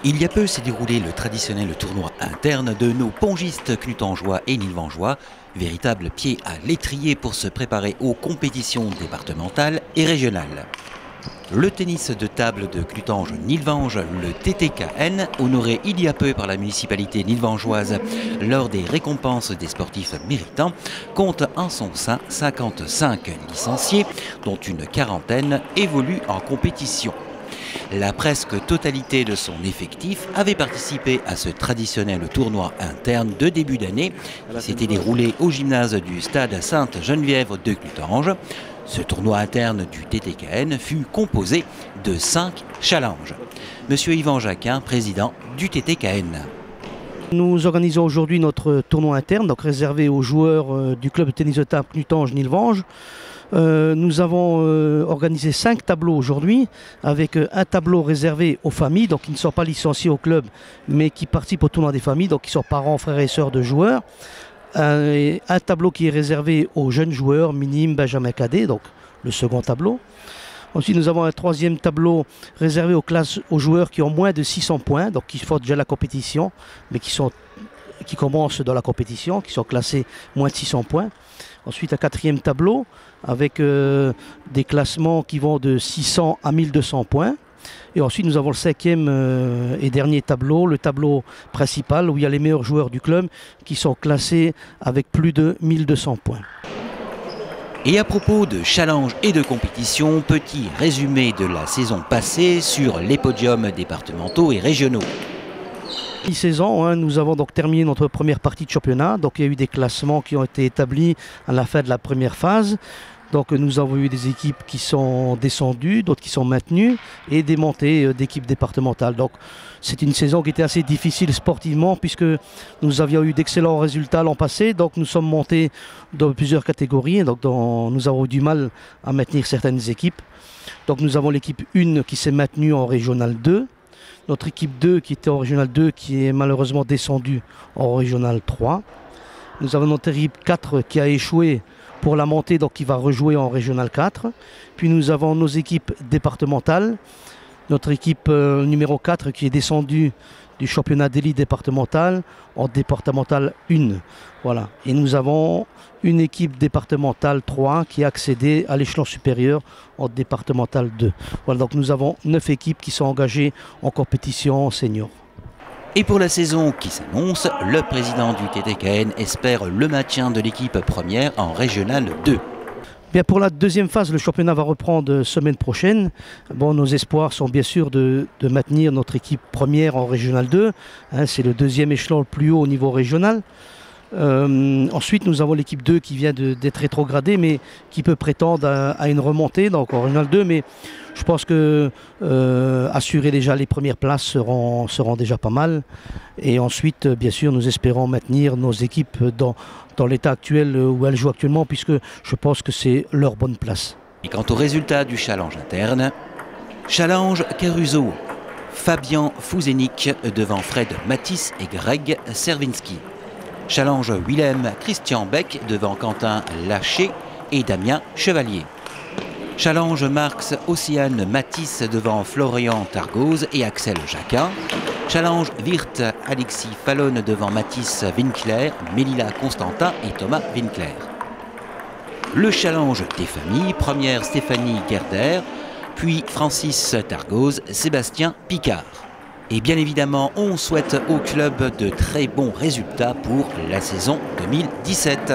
Il y a peu s'est déroulé le traditionnel tournoi interne de nos pongistes clutangeois et nilvangeois, véritable pied à l'étrier pour se préparer aux compétitions départementales et régionales. Le tennis de table de Clutange-Nilvange, le TTKN, honoré il y a peu par la municipalité nilvangeoise lors des récompenses des sportifs méritants, compte en son sein 55 licenciés, dont une quarantaine évoluent en compétition. La presque totalité de son effectif avait participé à ce traditionnel tournoi interne de début d'année qui s'était déroulé au gymnase du stade Sainte-Geneviève de Clutange. Ce tournoi interne du TTKN fut composé de 5 challenges. Monsieur Yvan Jacquin, président du TTKN. Nous organisons aujourd'hui notre tournoi interne, donc réservé aux joueurs du club de tennis de table Clutange-Nilvange. Nous avons organisé 5 tableaux aujourd'hui, avec un tableau réservé aux familles, donc qui ne sont pas licenciés au club, mais qui participent au tournoi des familles, donc qui sont parents, frères et sœurs de joueurs. Un tableau qui est réservé aux jeunes joueurs, minimes, benjamin cadet, donc le second tableau. Ensuite, nous avons un troisième tableau réservé aux joueurs qui ont moins de 600 points, donc qui font déjà la compétition, mais qui commencent dans la compétition, qui sont classés moins de 600 points. Ensuite, un quatrième tableau avec des classements qui vont de 600 à 1200 points. Et ensuite, nous avons le cinquième et dernier tableau, le tableau principal, où il y a les meilleurs joueurs du club qui sont classés avec plus de 1200 points. Et à propos de challenge et de compétition, petit résumé de la saison passée sur les podiums départementaux et régionaux. Mi-saison, nous avons donc terminé notre première partie de championnat. Donc il y a eu des classements qui ont été établis à la fin de la première phase. Donc nous avons eu des équipes qui sont descendues, d'autres qui sont maintenues et des montées d'équipes départementales. Donc c'est une saison qui était assez difficile sportivement puisque nous avions eu d'excellents résultats l'an passé. Donc nous sommes montés dans plusieurs catégories. Donc nous avons eu du mal à maintenir certaines équipes. Donc nous avons l'équipe 1 qui s'est maintenue en Régional 2. Notre équipe 2 qui était en Régional 2 qui est malheureusement descendue en Régional 3. Nous avons notre équipe 4 qui a échoué pour la montée, donc qui va rejouer en Régional 4. Puis nous avons nos équipes départementales. Notre équipe numéro 4 qui est descendue du championnat d'élite départemental en départemental 1. Voilà. Et nous avons une équipe départementale 3 qui a accédé à l'échelon supérieur en départemental 2. Voilà, donc nous avons 9 équipes qui sont engagées en compétition senior. Et pour la saison qui s'annonce, le président du TTKN espère le maintien de l'équipe première en Régional 2. Bien, pour la deuxième phase, le championnat va reprendre semaine prochaine. Bon, nos espoirs sont bien sûr de maintenir notre équipe première en Régional 2. C'est le deuxième échelon le plus haut au niveau régional. Ensuite, nous avons l'équipe 2 qui vient d'être rétrogradée, mais qui peut prétendre à une remontée, donc en Régional 2. Mais je pense que assurer déjà les premières places seront déjà pas mal. Et ensuite, bien sûr, nous espérons maintenir nos équipes dans l'état actuel où elles jouent actuellement, puisque je pense que c'est leur bonne place. Et quant au résultat du challenge interne, challenge Caruso, Fabien Fouzenic devant Fred Matisse et Greg Servinski. Challenge Willem Christian Beck devant Quentin Laché et Damien Chevalier. Challenge Marx Océane Matisse devant Florian Targoz et Axel Jacquin. Challenge Wirth Alexis Fallon devant Mathis Winkler, Mélila Constantin et Thomas Winkler. Le challenge des familles, première Stéphanie Gerder, puis Francis Targoz, Sébastien Picard. Et bien évidemment, on souhaite au club de très bons résultats pour la saison 2017.